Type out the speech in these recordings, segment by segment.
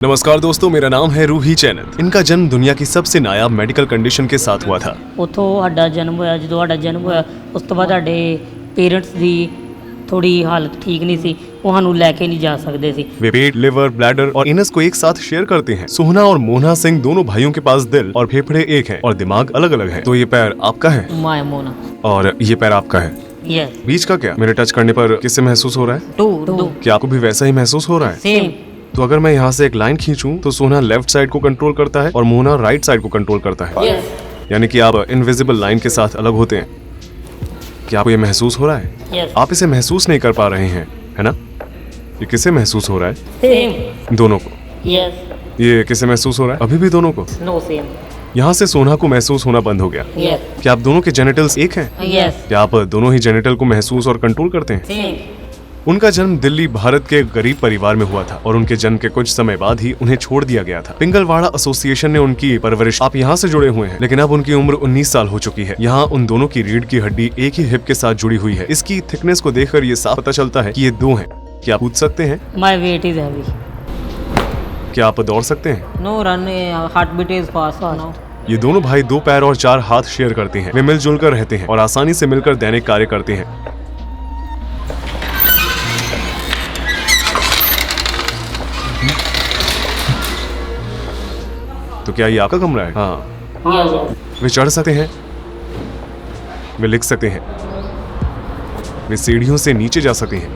नमस्कार दोस्तों, मेरा नाम है रूही चैनत। इनका जन्म दुनिया की सबसे नायाब मेडिकल कंडीशन के साथ हुआ था। ਉੱਥੋਂ ਸਾਡਾ ਜਨਮ ਹੋਇਆ। ਜਦੋਂ ਸਾਡਾ ਜਨਮ ਹੋਇਆ ਉਸ ਤੋਂ ਬਾਅਦ ਸਾਡੇ ਪੇਰੈਂਟਸ ਦੀ थोड़ी हालत ठीक नहीं सी, वो ਸਾਨੂੰ ਲੈ ਕੇ नहीं जा सकते सी। वे पेट, लिवर, ब्लैडर और इनस को एक साथ शेयर करते हैं। सोहना और मोहना सिंह दोनों भाइयों के पास दिल और फेफड़े एक हैं और दिमाग अलग अलग है। तो ये पैर आपका है माया मोना। और ये पैर आपका है। यस। बीच का क्या? मेरे टच करने पर किससे महसूस हो रहा है? टू। क्या आपको भी वैसा ही महसूस हो रहा है? सेम। तो अगर मैं यहाँ से एक लाइन खींचूं तो सोहना लेफ्ट साइड को कंट्रोल करता है और मोहना राइट साइड को कंट्रोल करता है। यस। यानी कि आप इनविजिबल लाइन के साथ अलग होते हैं। क्या आपको ये महसूस हो रहा है? यस। आप इसे महसूस नहीं कर पा रहे हैं, है ना? ये किसे महसूस हो रहा है? सेम। दोनों को। यस। ये किसे महसूस हो रहा है? अभी भी दोनों को। No same. यहाँ से सोना को महसूस होना बंद हो गया। यस। क्या आप दोनों के जेनिटल्स एक हैं? यस। क्या आप दोनों ही जेनिटल को महसूस और कंट्रोल करते हैं? सेम। उनका जन्म दिल्ली भारत के गरीब परिवार में हुआ था और उनके जन्म के कुछ समय बाद ही उन्हें छोड़ दिया गया था। पिंगलवाड़ा एसोसिएशन ने उनकी परवरिश। आप यहाँ से जुड़े हुए हैं, लेकिन अब उनकी उम्र 19 साल हो चुकी है। यहाँ उन दोनों की रीढ़ की हड्डी एक ही हिप के साथ जुड़ी हुई है। इसकी थिकनेस को देखकर ये साफ पता चलता है कि ये दो हैं। क्या आप कूद सकते हैं? My weight is heavy. क्या आप दौड़ सकते हैं? No run, heart beat is fast now. ये दोनों भाई 2 पैर और 4 हाथ शेयर करते हैं। वे मिलजुल कर रहते हैं और आसानी से मिलकर दैनिक कार्य करते हैं। तो क्या ये आपका कमरा है? हाँ। वे चढ़ सकते हैं, वे लिख सकते हैं, वे सीढ़ियों से नीचे जा सकते हैं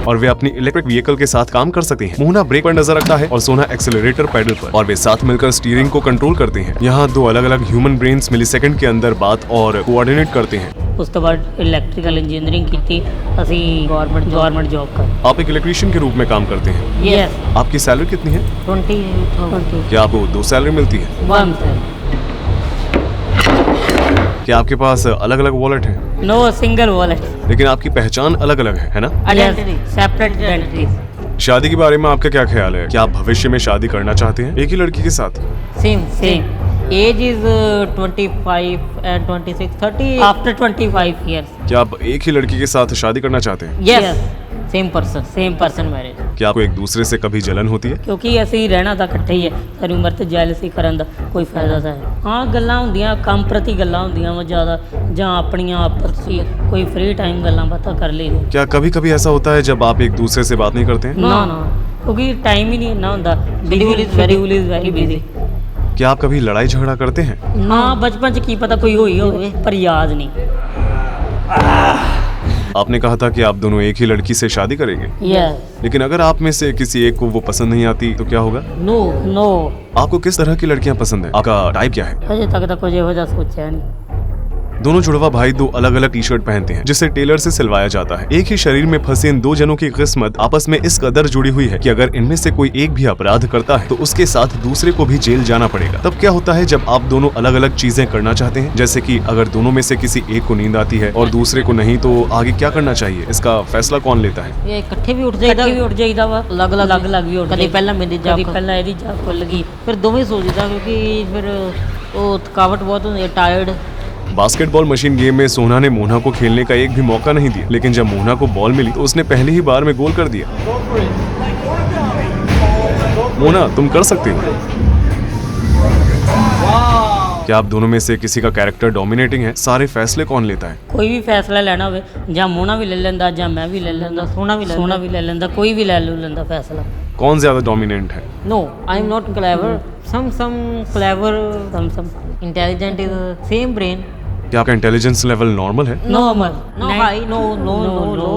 और वे अपनी इलेक्ट्रिक व्हीकल के साथ काम कर सकते हैं। मोहना ब्रेक पर नजर रखता है और सोना एक्सेलरेटर पैडल पर, और वे साथ मिलकर स्टीयरिंग को कंट्रोल करते हैं। यहाँ 2 अलग अलग ह्यूमन ब्रेन्स मिलीसेकंड के अंदर बात और कोऑर्डिनेट करते हैं। ਉਸ ਤੋਂ ਬਾਅਦ ਇਲੈਕਟ੍ਰੀਕਲ ਇੰਜੀਨੀਅਰਿੰਗ ਕੀਤੀ ਅਸੀਂ ਗਵਰਨमेंट जॉब कर। आप एक इलेक्ट्रीशियन के रूप में काम करते हैं। यस। आपकी सैलरी कितनी है? 20। क्या आपको 2 सैलरी मिलती है? 1। क्या आपके पास अलग अलग वॉलेट है? No single wallet. लेकिन आपकी पहचान अलग अलग है ना? Identity, separate identity. शादी के बारे में आपका क्या ख्याल है? क्या आप भविष्य में शादी करना चाहते हैं एक ही लड़की के साथ? Same. Age is 25 and 26, 30 after 25 years। क्या आप एक ही लड़की के साथ शादी करना चाहते हैं? यस। Same person marriage. क्या आपको एक दूसरे से कभी जलन होती है? ਕਿਉਂਕਿ ਅਸੀਂ ਰਹਿਣਾ ਤਾਂ ਇਕੱਠੇ ਹੀ ਹੈ, ਸਾਰੀ ਉਮਰ ਤੇ ਜੈਲਸੀ ਕਰਨ ਦਾ ਕੋਈ ਫਾਇਦਾ ਤਾਂ ਹੈ? ਹਾਂ, ਗੱਲਾਂ ਹੁੰਦੀਆਂ, ਕੰਮ ਪ੍ਰਤੀ ਗੱਲਾਂ ਹੁੰਦੀਆਂ ਵਾ ਜ਼ਿਆਦਾ, ਜਾਂ ਆਪਣੀਆਂ ਆਪਸ 'ਚ ਕੋਈ ਫ੍ਰੀ ਟਾਈਮ ਗੱਲਾਂ ਬਾਤਾਂ ਕਰ ਲਈਆਂ। क्या कभी कभी ऐसा होता है जब आप एक दूसरे से बात नहीं करते हैं? ਨਾ ਕਿਉਂਕਿ ਟਾਈਮ ਹੀ ਨਹੀਂ ਇੰਨਾ ਹੁੰਦਾ। Schedule is very busy. क्या आप कभी लड़ाई झगड़ा करते हैं? ਨਾ ਬਚਪਨ 'ਚ ਕੀ ਪਤਾ ਕੋਈ ਹੋਈ ਹੋਵੇ, ਪਰ ਯਾਦ ਨਹੀਂ। आपने कहा था कि आप दोनों एक ही लड़की से शादी करेंगे, यस। लेकिन अगर आप में से किसी एक को वो पसंद नहीं आती तो क्या होगा? नो। आपको किस तरह की लड़कियां पसंद है? आपका टाइप क्या है? ਅਜੇ ਤੱਕ ਤਾਂ ਕੁਝ ਇਹੋ ਜਿਹਾ ਸੋਚਿਆ ਨਹੀਂ। दोनों जुड़वा भाई 2 अलग अलग टी शर्ट पहनते हैं जिसे टेलर से सिलवाया जाता है। एक ही शरीर में फंसे इन 2 जनों की किस्मत आपस में इस कदर जुड़ी हुई है कि अगर इनमें से कोई एक भी अपराध करता है तो उसके साथ दूसरे को भी जेल जाना पड़ेगा। तब क्या होता है जब आप दोनों अलग अलग चीजें करना चाहते हैं? जैसे कि अगर दोनों में से किसी एक को नींद आती है और दूसरे को नहीं, तो आगे क्या करना चाहिए? इसका फैसला कौन लेता है? ਇਹ ਇਕੱਠੇ ਵੀ ਉੱਠ ਜਾਈਦਾ ਵਾ, ਅਲੱਗ ਵੀ ਉੱਠ ਕਦੀ ਪਹਿਲਾਂ ਮੇਰੀ ਜਾਗ, ਕਦੀ ਪਹਿਲਾਂ ਇਹਦੀ ਜਾਗ ਖੁੱਲ ਗਈ, ਫਿਰ ਦੋਵੇਂ ਸੋ ਜਾਈਦਾ ਕਿਉਂਕਿ ਫਿਰ ਉਹ ਥਕਾਵਟ ਬਹੁਤ ਹੁੰਦੀ ਹੈ, टायर्ड। बास्केटबॉल मशीन गेम में सोहना ने मोहना को खेलने का एक भी मौका नहीं दिया, लेकिन जब मोहना को बॉल मिली तो उसने पहली ही बार में गोल कर दिया। मोहना, तुम कर सकते हो। क्या आप दोनों में से किसी का कैरेक्टर डोमिनेटिंग है? सारे फैसले कौन लेता है? ਕੋਈ ਵੀ ਫੈਸਲਾ ਲੈਣਾ ਹੋਵੇ ਜਾਂ ਮੋਨਾ ਵੀ ਲੈ ਲੈਂਦਾ ਜਾਂ ਮੈਂ ਵੀ ਲੈ ਲੈਂਦਾ, ਸੋਨਾ ਵੀ ਲੈ ਲੈਂਦਾ, ਕੋਈ ਵੀ ਲੈ ਲੈਂਦਾ ਫੈਸਲਾ। कौन ज्यादा डोमिनेंट है? No, I am not clever. some clever, some intelligent is same brain। क्या आपका इंटेलिजेंस लेवल नॉर्मल है? Normal, no high, no low,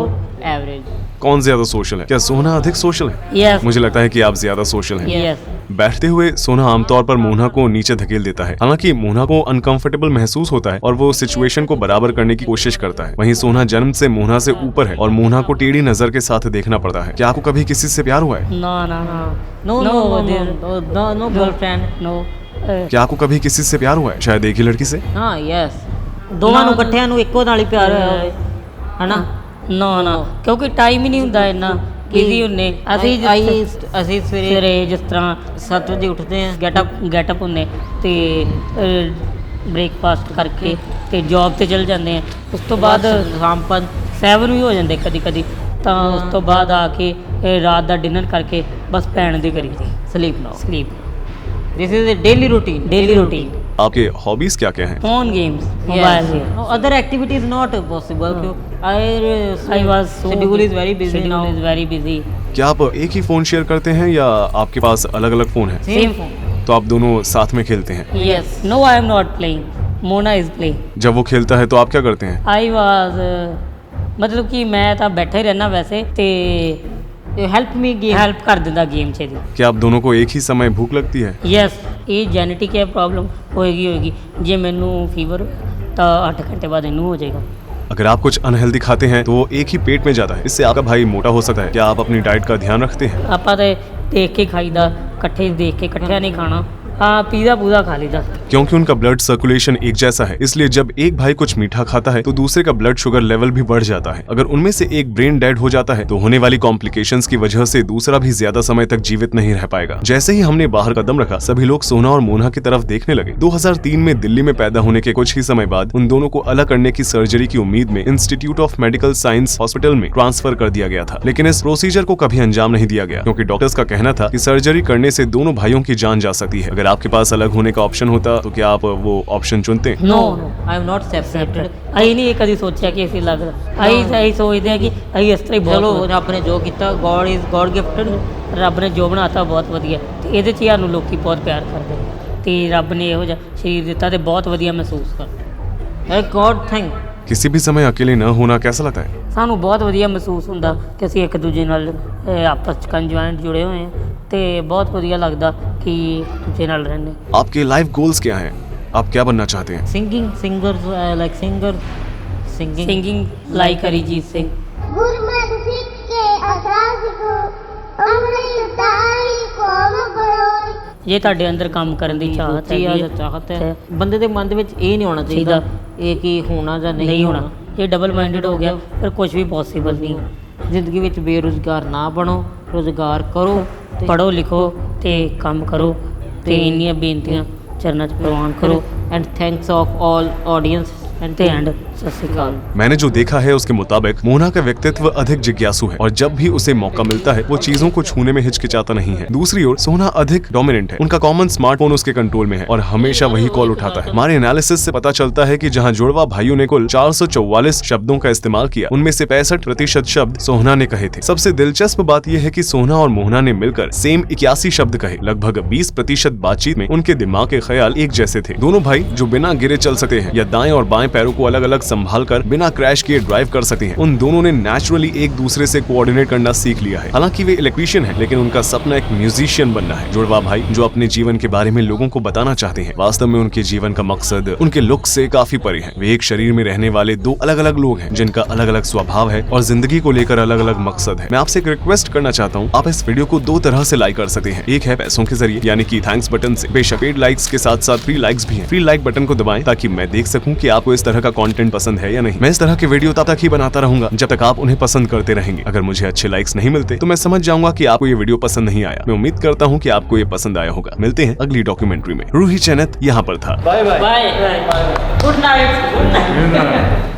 average. कौन ज्यादा सोशल है? क्या सोहना अधिक सोशल है? यस। मुझे लगता है कि आप ज्यादा सोशल हैं। यस। बैठते हुए सोहना आमतौर पर मोहना को नीचे धकेल देता है। हालांकि मोहना को अनकंफर्टेबल महसूस होता है और वो सिचुएशन को बराबर करने की कोशिश करता है। वहीं सोहना जन्म से मोहना से ऊपर है और मोहना को टेढ़ी नजर के साथ देखना पड़ता है। क्या आपको कभी किसी से प्यार हुआ है? No girlfriend, no. क्या आपको कभी किसी से प्यार हुआ है? शायद एक ही लड़की से? हाँ, यस। ਦੋਵਾਂ ਨੂੰ ਇਕੱਠਿਆਂ ਨੂੰ ਇੱਕੋ ਨਾਲ ਹੀ ਪਿਆਰ ਹੋਇਆ ਹੋਵੇ, ਹਨਾ? ਨਾ ਕਿਉਂਕਿ ਟਾਈਮ ਹੀ ਨਹੀਂ ਹੁੰਦਾ ਇੰਨਾ, ਬਿਜ਼ੀ ਹੁੰਨੇ ਅਸੀਂ ਸਵੇਰੇ ਜਿਸ ਤਰ੍ਹਾਂ 7 ਵਜੇ ਉੱਠਦੇ ਹਾਂ, ਗੈਟਅਪ ਹੁੰਨੇ ਤੇ ਬ੍ਰੇਕਫਾਸਟ ਕਰਕੇ ਤੇ ਜੌਬ ਤੇ ਚਲ ਜਾਂਦੇ ਹਾਂ। ਉਸ ਤੋਂ ਬਾਅਦ ਸ਼ਾਮ 7 ਵੀ ਹੋ ਜਾਂਦੇ ਕਦੀ ਤਾਂ ਉਸ ਤੋਂ ਬਾਅਦ ਆ ਕੇ ਰਾਤ ਦਾ ਡਿਨਰ ਕਰਕੇ ਬਸ ਪੈਣ ਦੀ ਕਰੀ ਦੀ sleep now. Sleep This is a daily routine. Daily routine आपके हॉबीज क्या क्या हैं? Phone games Yes. Mobile game No, other activities not possible. I was schedule is very busy now. Is very busy क्या आप एक ही phone share करते हैं या आपके पास अलग अलग फोन है? Same Same. phone. तो आप दोनों साथ में खेलते हैं? Yes no I am not playing Mona is playing जब वो खेलता है तो आप क्या करते हैं? आई वाज मतलब कि मैं ਤਾਂ ਬੈਠਾ ਹੀ ਰਹਿਣਾ ਵੈਸੇ ਤੇ You help me game. Help ਕਰ ਦਿੰਦਾ ਗੇਮ 'ਚ ਦੀ क्या आप दोनों को एक ही समय भूख लगती है? ਯੈਸ ਇਹ ਜੈਨੇਟਿਕ ਹੈ ਪ੍ਰੋਬਲਮ ਹੋਏਗੀ ਜੇ ਮੈਨੂੰ ਫੀਵਰ ਤਾਂ 8 ਘੰਟੇ ਬਾਅਦ ਇਹਨੂੰ ਹੋ ਜਾਏਗਾ अगर आप कुछ अनहेल्दी खाते हैं तो वो एक ही पेट में जाता है, इससे आपका भाई मोटा हो सकता है। क्या आप अपनी डाइट का ध्यान रखते हैं? ਆਪਾਂ ਤੇ ਦੇਖ ਕੇ ਖਾਈਦਾ ਇਕੱਠੇ ਦੇਖ ਕੇ ਇਕੱਠਿਆਂ ਨਹੀਂ ਖਾਣਾ हाँ पीज़ा पूजा खा लीदा क्योंकि उनका ब्लड सर्कुलेशन एक जैसा है, इसलिए जब एक भाई कुछ मीठा खाता है तो दूसरे का ब्लड शुगर लेवल भी बढ़ जाता है। अगर उनमें से एक ब्रेन डेड हो जाता है तो होने वाली कॉम्प्लिकेशंस की वजह से दूसरा भी ज्यादा समय तक जीवित नहीं रह पाएगा। जैसे ही हमने बाहर कदम रखा सभी लोग सोना और मोना की तरफ देखने लगे। 2003 में दिल्ली में पैदा होने के कुछ ही समय बाद उन दोनों को अलग करने की सर्जरी की उम्मीद में institute of medical science hospital में ट्रांसफर कर दिया गया था, लेकिन इस प्रोसीजर को कभी अंजाम नहीं दिया गया क्योंकि डॉक्टर्स का कहना था कि सर्जरी करने से दोनों भाइयों की जान जा सकती है। अगर आपके पास अलग होने का ऑप्शन होता तो क्या आप वो ऑप्शन चुनते? No I am not separated. ਅਸੀਂ ਨਹੀਂ ਇਹ ਕਦੀ ਸੋਚਿਆ ਕਿ ਅਸੀਂ ਲੱਗਦਾ ਅਸੀਂ ਸੋਚਦੇ ਹਾਂ ਕਿ ਅਸੀਂ ਇਸ ਤਰ੍ਹਾਂ ਹੀ ਚਲੋ ਬਹੁਤ ਰੱਬ ਨੇ ਜੋ ਕੀਤਾ God is God gifted. ਰੱਬ ਨੇ ਜੋ ਬਣਾਤਾ ਬਹੁਤ ਵਧੀਆ ਤੇ ਇਹਦੇ 'ਚ ਹੀ ਸਾਨੂੰ ਲੋਕੀ ਬਹੁਤ ਪਿਆਰ ਕਰਦੇ ਤੇ ਰੱਬ ਨੇ ਇਹੋ ਜਿਹਾ ਸਰੀਰ ਦਿੱਤਾ ਤੇ ਬਹੁਤ ਵਧੀਆ ਮਹਿਸੂਸ ਕਰਦੇ God thing. किसी भी समय अकेले न होना कैसा लगता है? ਸਾਨੂੰ ਬਹੁਤ ਵਧੀਆ ਮਹਿਸੂਸ ਹੁੰਦਾ ਕਿ ਅਸੀਂ ਇੱਕ ਦੂਜੇ ਨਾਲ ਆਪਸ 'ਚ ਕੰਜੁਆਇੰਟ ਜੁੜੇ ਹੋਏ ਹਾਂ ਤੇ ਬਹੁਤ ਵਧੀਆ ਲੱਗਦਾ ਕਿ ਦੂਜੇ ਨਾਲ ਰਹਿੰਦੇ आपके लाइफ गोल्स क्या हैं? आप क्या बनना चाहते हैं? Singing, singers, like singer, singing. Singing like Arijit Singh Gurmat Sikh के असास को अपनी ताई कौम करो। ਜੇ ਤੁਹਾਡੇ ਅੰਦਰ ਕੰਮ ਕਰਨ ਦੀ ਚਾਹਤ ਚਾਹਤ ਹੈਗੀ ਹੈ ਚਾਹਤ ਹੈ ਬੰਦੇ ਦੇ ਮਨ ਦੇ ਵਿੱਚ ਇਹ ਨਹੀਂ ਹੋਣਾ ਚਾਹੀਦਾ ਇਹ ਕੀ ਹੋਣਾ ਜਾਂ ਨਹੀਂ ਹੋਣਾ ਜੇ ਡਬਲ ਮਾਈਂਡਡ ਹੋ ਗਿਆ ਫਿਰ ਕੁਝ ਵੀ ਪੋਸੀਬਲ ਨਹੀਂ ਜ਼ਿੰਦਗੀ ਵਿੱਚ ਬੇਰੁਜ਼ਗਾਰ ਨਾ ਬਣੋ ਰੁਜ਼ਗਾਰ ਕਰੋ ਤੇ ਪੜ੍ਹੋ ਲਿਖੋ ਤੇ ਕੰਮ ਕਰੋ ਤੇ ਇੰਨੀਆਂ ਬੇਨਤੀਆਂ ਚਰਨਾਂ 'ਚ ਪ੍ਰਵਾਨ ਕਰੋ and thanks of all audience and ਤੇ ਐਂਡ ਸਤਿ ਸ਼੍ਰੀ ਅਕਾਲ मैंने जो देखा है उसके मुताबिक मोना का व्यक्तित्व अधिक जिज्ञासु है और जब भी उसे मौका मिलता है वो चीजों को छूने में हिचकिचाता नहीं है। दूसरी ओर सोना अधिक डोमिनेंट है, उनका कॉमन स्मार्टफोन उसके कंट्रोल में है और हमेशा वही कॉल उठाता है। हमारे एनालिसिस से पता चलता है कि जहां जुड़वा भाइयों ने कुल 444 शब्दों का इस्तेमाल किया उनमें से 65% शब्द सोहना ने कहे थे। सबसे दिलचस्प बात यह है कि सोहना और मोहना ने मिलकर सेम 81 शब्द कहे। लगभग 20% बातचीत में उनके दिमाग के ख्याल एक जैसे थे। दोनों भाई जो बिना गिरे चल सकते हैं या दाएं और बाएं पैरों को अलग अलग संभाल कर बिना क्रैश किए ड्राइव कर सकते हैं, उन दोनों ने नेचुरली एक दूसरे से कोऑर्डिनेट करना सीख लिया है। हालांकि वे इलेक्ट्रीशियन हैं, लेकिन उनका सपना एक म्यूजिशियन बनना है। जुड़वा भाई जो अपने जीवन के बारे में लोगों को बताना चाहते हैं, वास्तव में उनके जीवन का मकसद उनके लुक से काफी परे है। वे एक शरीर में रहने वाले दो अलग अलग लोग हैं जिनका अलग अलग स्वभाव है और जिंदगी को लेकर अलग अलग मकसद है। मैं आपसे एक रिक्वेस्ट करना चाहता हूँ, आप इस वीडियो को दो तरह से लाइक कर सकते हैं। एक है पैसों के जरिए यानी कि थैंक्स बटन से। बेशक पेड लाइक्स के साथ साथ फ्री लाइक्स भी हैं। फ्री लाइक बटन को दबाएं ताकि मैं देख सकूं कि आपको इस तरह का कंटेंट पसंद है या नहीं। मैं इस तरह के वीडियो तब तक ही बनाता रहूंगा जब तक आप उन्हें पसंद करते रहेंगे। अगर मुझे अच्छे लाइक्स नहीं मिलते तो मैं समझ जाऊंगा कि आपको ये वीडियो पसंद नहीं आया। मैं उम्मीद करता हूँ कि आपको ये पसंद आया होगा। मिलते हैं अगली डॉक्यूमेंट्री में। रूही चैनत यहाँ पर था। Bye bye good night